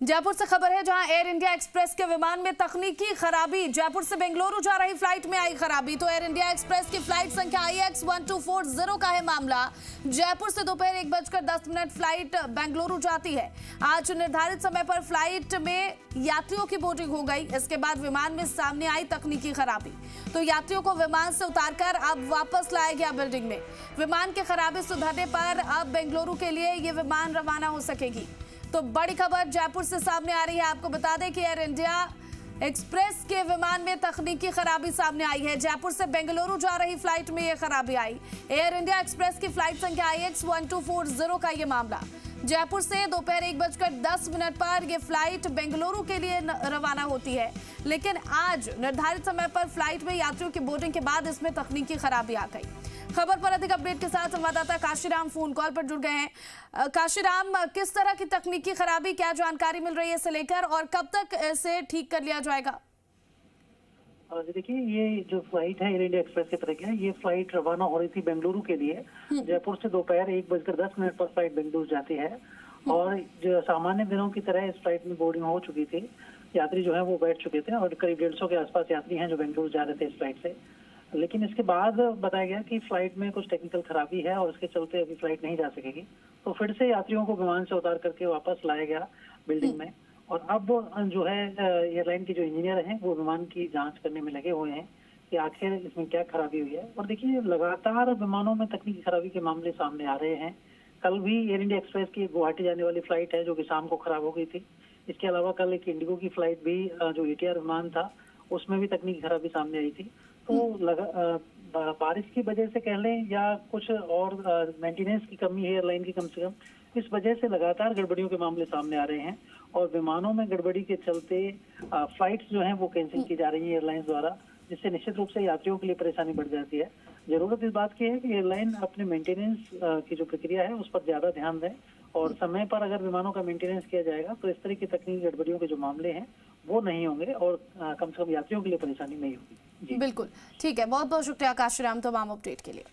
जयपुर से खबर है, जहां एयर इंडिया एक्सप्रेस के विमान में तकनीकी खराबी। जयपुर से बेंगलुरु जा रही फ्लाइट में आई खराबी। तो एयर इंडिया एक्सप्रेस की फ्लाइट संख्या IX1240 का है मामला। जयपुर से दोपहर 1:10 फ्लाइट बेंगलुरु जाती है। आज निर्धारित समय पर फ्लाइट में यात्रियों की बोर्डिंग हो गई। इसके बाद विमान में सामने आई तकनीकी खराबी, तो यात्रियों को विमान से उतारकर अब वापस लाया गया बिल्डिंग में। विमान की खराबी सुधरने पर अब बेंगलुरु के लिए ये विमान रवाना हो सकेगी। तो बड़ी खबर जयपुर से सामने आ रही है। आपको बता दें कि एयर इंडिया एक्सप्रेस के विमान में तकनीकी खराबी सामने आई है। जयपुर से बेंगलुरु जा रही फ्लाइट में यह खराबी आई। एयर इंडिया एक्सप्रेस की फ्लाइट संख्या IX1240 का ये मामला। जयपुर से दोपहर 1:10 पर यह फ्लाइट बेंगलुरु के लिए रवाना होती है, लेकिन आज निर्धारित समय पर फ्लाइट में यात्रियों की बोर्डिंग के बाद इसमें तकनीकी खराबी आ गई। खबर पर अधिक अपडेट के साथ संवाददाता काशीराम फोन कॉल पर जुड़ गए हैं। काशीराम, किस तरह की तकनीकी खराबी, क्या जानकारी मिल रही है इसे लेकर, और कब तक इसे ठीक कर लिया जाएगा? देखिए, ये जो फ्लाइट है एयर इंडिया एक्सप्रेस की तरह की, ये फ्लाइट रवाना हो रही थी बेंगलुरु के लिए। जयपुर से दोपहर 1:10 पर फ्लाइट बेंगलुरु जाती है और जो सामान्य दिनों की तरह इस फ्लाइट में बोर्डिंग हो चुकी थी। यात्री जो है वो बैठ चुके थे और करीब 150 के आसपास यात्री हैं जो बेंगलुरु जा रहे थे इस फ्लाइट से। लेकिन इसके बाद बताया गया कि फ्लाइट में कुछ टेक्निकल खराबी है और इसके चलते अभी फ्लाइट नहीं जा सकेगी। तो फिर से यात्रियों को विमान से उतार करके वापस लाया गया बिल्डिंग में। और अब जो है एयरलाइन के जो इंजीनियर हैं वो विमान की जांच करने में लगे हुए हैं कि आखिर इसमें क्या खराबी हुई है। और देखिए, लगातार विमानों में तकनीकी खराबी के मामले सामने आ रहे हैं। कल भी एयर इंडिया एक्सप्रेस की गुवाहाटी जाने वाली फ्लाइट है जो कि शाम को खराब हो गई थी। इसके अलावा कल एक इंडिगो की फ्लाइट भी जो ATR विमान था उसमें भी तकनीकी खराबी सामने आई थी। तो बारिश की वजह से कह लें या कुछ और मेंटेनेंस की कमी है एयरलाइन की, कम से कम इस वजह से लगातार गड़बड़ियों के मामले सामने आ रहे हैं। और विमानों में गड़बड़ी के चलते फ्लाइट्स जो हैं वो कैंसिल की जा रही है एयरलाइंस द्वारा, जिससे निश्चित रूप से यात्रियों के लिए परेशानी बढ़ जाती है। जरूरत इस बात की है कि एयरलाइन अपने मेंटेनेंस की जो प्रक्रिया है उस पर ज्यादा ध्यान दें और समय पर अगर विमानों का मेंटेनेंस किया जाएगा तो इस तरह की तकनीकी गड़बड़ियों के जो मामले हैं वो नहीं होंगे और कम से कम यात्रियों के लिए परेशानी नहीं होगी। बिल्कुल ठीक है, बहुत बहुत शुक्रिया काशीराम तमाम अपडेट के लिए।